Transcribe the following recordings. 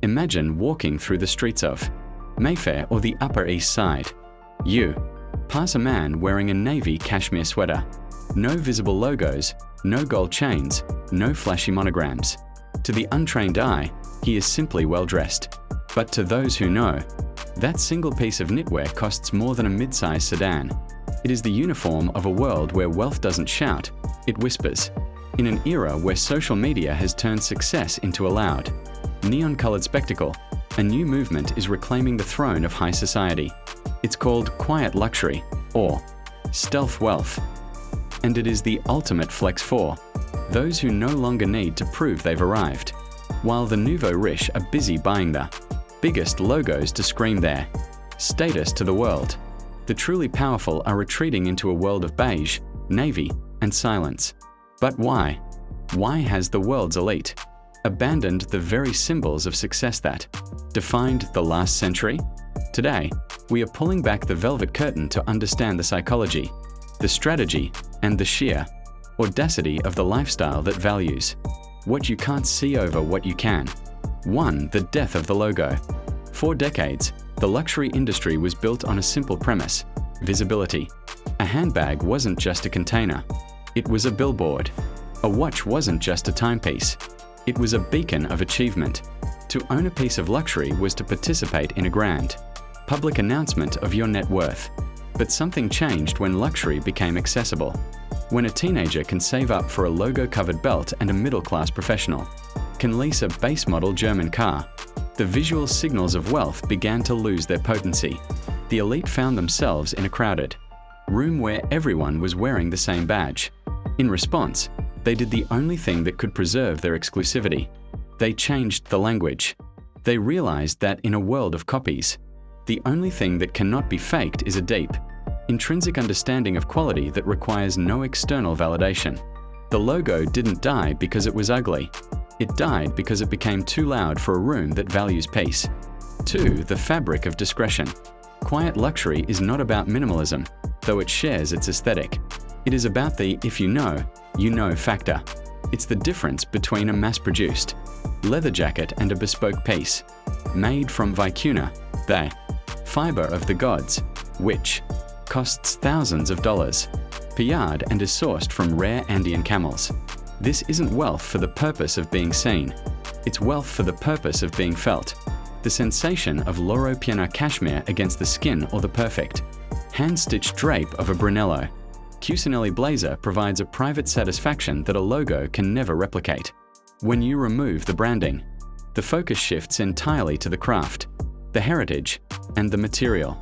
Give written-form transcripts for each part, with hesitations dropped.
Imagine walking through the streets of Mayfair or the Upper East Side. You pass a man wearing a navy cashmere sweater. No visible logos, no gold chains, no flashy monograms. To the untrained eye, he is simply well dressed. But to those who know, that single piece of knitwear costs more than a mid-size sedan. It is the uniform of a world where wealth doesn't shout, it whispers. In an era where social media has turned success into a loud, neon-colored spectacle, a new movement is reclaiming the throne of high society. It's called quiet luxury, or stealth wealth. And it is the ultimate flex for those who no longer need to prove they've arrived. While the nouveau riche are busy buying the biggest logos to scream their status to the world, the truly powerful are retreating into a world of beige, navy, and silence. But why? Why has the world's elite abandoned the very symbols of success that defined the last century? Today, we are pulling back the velvet curtain to understand the psychology, the strategy, and the sheer audacity of the lifestyle that values what you can't see over what you can. 1. The death of the logo. For decades, the luxury industry was built on a simple premise: visibility. A handbag wasn't just a container. It was a billboard. A watch wasn't just a timepiece. It was a beacon of achievement. To own a piece of luxury was to participate in a grand, public announcement of your net worth. But something changed when luxury became accessible. When a teenager can save up for a logo-covered belt and a middle-class professional can lease a base-model German car, the visual signals of wealth began to lose their potency. The elite found themselves in a crowded room where everyone was wearing the same badge. In response, they did the only thing that could preserve their exclusivity. They changed the language. They realized that in a world of copies, the only thing that cannot be faked is a deep, intrinsic understanding of quality that requires no external validation. The logo didn't die because it was ugly. It died because it became too loud for a room that values peace. 2. The fabric of discretion. Quiet luxury is not about minimalism, though it shares its aesthetic. It is about the if you know factor. It's the difference between a mass-produced leather jacket and a bespoke piece, made from vicuna, the fiber of the gods, which costs thousands of dollars per yard and is sourced from rare Andean camels. This isn't wealth for the purpose of being seen. It's wealth for the purpose of being felt. The sensation of Loro Piana cashmere against the skin or the perfect hand-stitched drape of a Brunello Cucinelli blazer provides a private satisfaction that a logo can never replicate. When you remove the branding, the focus shifts entirely to the craft, the heritage, and the material.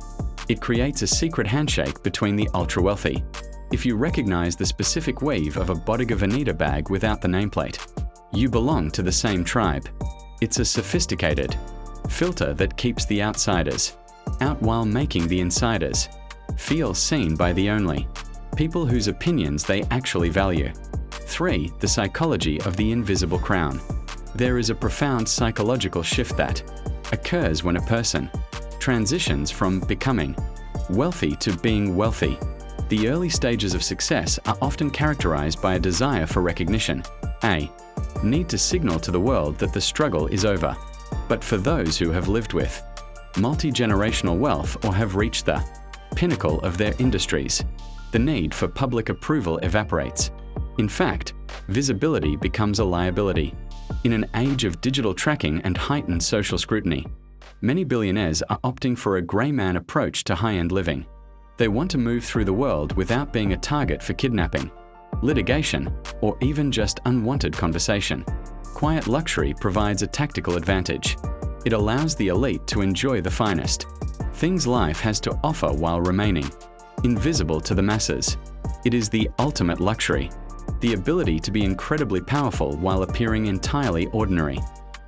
It creates a secret handshake between the ultra-wealthy. If you recognize the specific weave of a Bottega Veneta bag without the nameplate, you belong to the same tribe. It's a sophisticated filter that keeps the outsiders out while making the insiders feel seen by the only people whose opinions they actually value. 3. The psychology of the invisible crown. There is a profound psychological shift that occurs when a person transitions from becoming wealthy to being wealthy. The early stages of success are often characterized by a desire for recognition, a need to signal to the world that the struggle is over. But for those who have lived with multi-generational wealth or have reached the pinnacle of their industries, the need for public approval evaporates. In fact, visibility becomes a liability. In an age of digital tracking and heightened social scrutiny, many billionaires are opting for a grey man approach to high-end living. They want to move through the world without being a target for kidnapping, litigation, or even just unwanted conversation. Quiet luxury provides a tactical advantage. It allows the elite to enjoy the finest things life has to offer while remaining invisible to the masses. It is the ultimate luxury, the ability to be incredibly powerful while appearing entirely ordinary.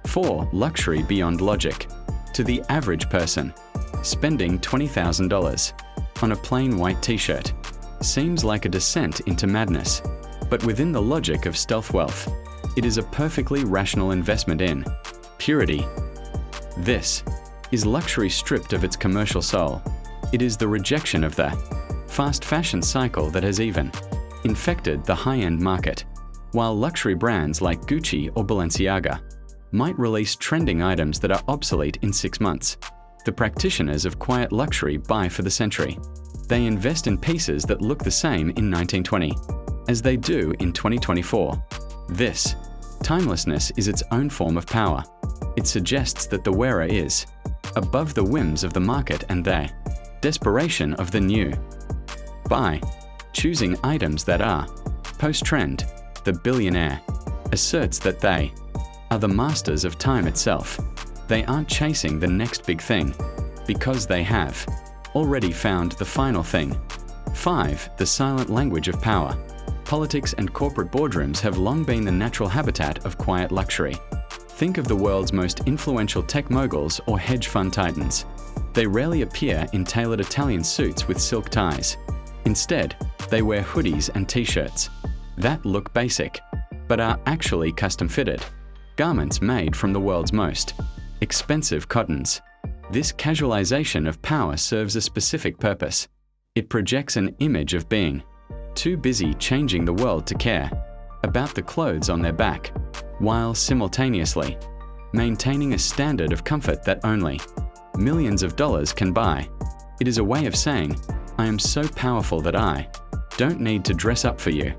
4. Luxury beyond logic. To the average person, spending $20,000 on a plain white t-shirt seems like a descent into madness. But within the logic of stealth wealth, it is a perfectly rational investment in purity. This is luxury stripped of its commercial soul. It is the rejection of the fast fashion cycle that has even infected the high-end market. While luxury brands like Gucci or Balenciaga might release trending items that are obsolete in 6 months. The practitioners of quiet luxury buy for the century. They invest in pieces that look the same in 1920 as they do in 2024. This timelessness is its own form of power. It suggests that the wearer is above the whims of the market and their desperation of the new. By choosing items that are post-trend, the billionaire asserts that they are the masters of time itself. They aren't chasing the next big thing because they have already found the final thing. 5. The silent language of power. Politics and corporate boardrooms have long been the natural habitat of quiet luxury. Think of the world's most influential tech moguls or hedge fund titans. They rarely appear in tailored Italian suits with silk ties. Instead, they wear hoodies and t-shirts that look basic, but are actually custom-fitted. Garments made from the world's most expensive cottons. This casualization of power serves a specific purpose. It projects an image of being too busy changing the world to care about the clothes on their back, while simultaneously maintaining a standard of comfort that only millions of dollars can buy. It is a way of saying, I am so powerful that I don't need to dress up for you.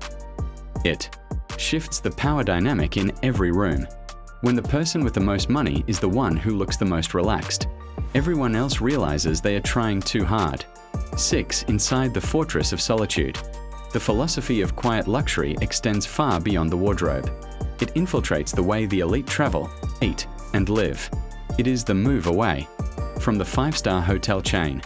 It shifts the power dynamic in every room. When the person with the most money is the one who looks the most relaxed, everyone else realizes they are trying too hard. 6. Inside the fortress of solitude. The philosophy of quiet luxury extends far beyond the wardrobe. It infiltrates the way the elite travel, eat, and live. It is the move away from the 5-star hotel chain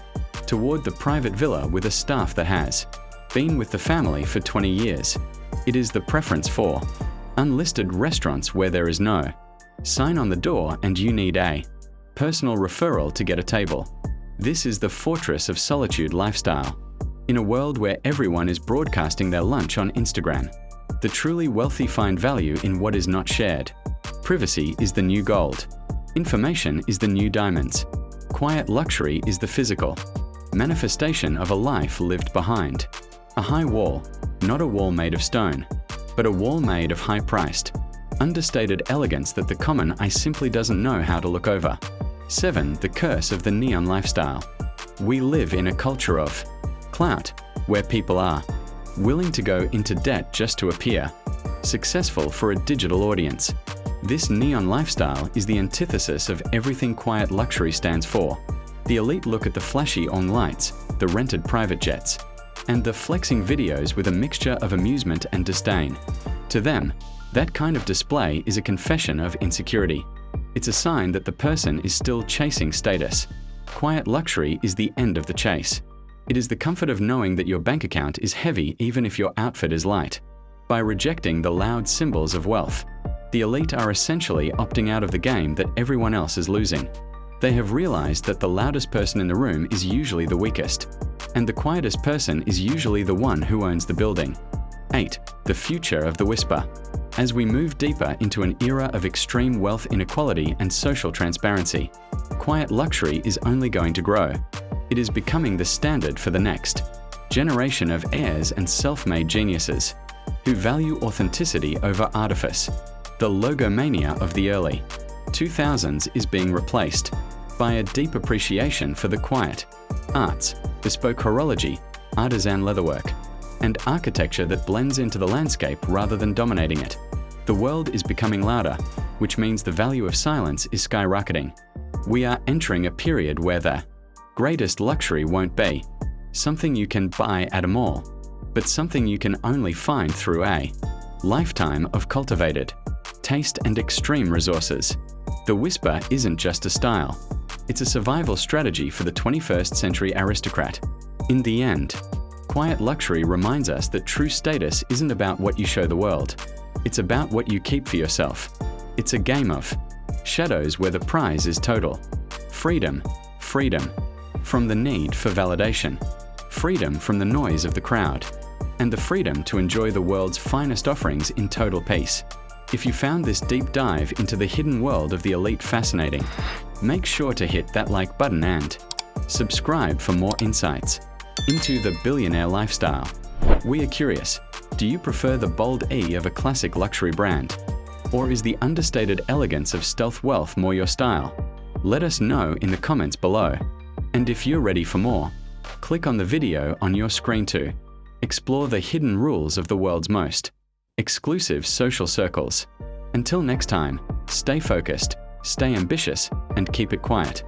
toward the private villa with a staff that has been with the family for 20 years. It is the preference for unlisted restaurants where there is no sign on the door and you need a personal referral to get a table. This is the fortress of solitude lifestyle. In a world where everyone is broadcasting their lunch on Instagram, the truly wealthy find value in what is not shared. Privacy is the new gold. Information is the new diamonds. Quiet luxury is the physical manifestation of a life lived behind a high wall, not a wall made of stone, but a wall made of high-priced, understated elegance that the common eye simply doesn't know how to look over. 7. The curse of the neon lifestyle. We live in a culture of clout, where people are willing to go into debt just to appear successful for a digital audience. This neon lifestyle is the antithesis of everything quiet luxury stands for. The elite look at the flashy on lights, the rented private jets, and the flexing videos with a mixture of amusement and disdain. To them, that kind of display is a confession of insecurity. It's a sign that the person is still chasing status. Quiet luxury is the end of the chase. It is the comfort of knowing that your bank account is heavy even if your outfit is light. By rejecting the loud symbols of wealth, the elite are essentially opting out of the game that everyone else is losing. They have realized that the loudest person in the room is usually the weakest, and the quietest person is usually the one who owns the building. 8. The future of the whisper. As we move deeper into an era of extreme wealth inequality and social transparency, quiet luxury is only going to grow. It is becoming the standard for the next generation of heirs and self-made geniuses who value authenticity over artifice. The logomania of the early 2000s is being replaced by a deep appreciation for the quiet arts, bespoke horology, artisan leatherwork, and architecture that blends into the landscape rather than dominating it. The world is becoming louder, which means the value of silence is skyrocketing. We are entering a period where the greatest luxury won't be something you can buy at a mall, but something you can only find through a lifetime of cultivated taste and extreme resources. The whisper isn't just a style. It's a survival strategy for the 21st century aristocrat. In the end, quiet luxury reminds us that true status isn't about what you show the world. It's about what you keep for yourself. It's a game of shadows where the prize is total. Freedom. Freedom from the need for validation. Freedom from the noise of the crowd. And the freedom to enjoy the world's finest offerings in total peace. If you found this deep dive into the hidden world of the elite fascinating, make sure to hit that like button and subscribe for more insights into the billionaire lifestyle. We are curious, do you prefer the bold E of a classic luxury brand? Or is the understated elegance of stealth wealth more your style? Let us know in the comments below. And if you're ready for more, click on the video on your screen to explore the hidden rules of the world's most exclusive social circles. Until next time, stay focused, stay ambitious, and keep it quiet.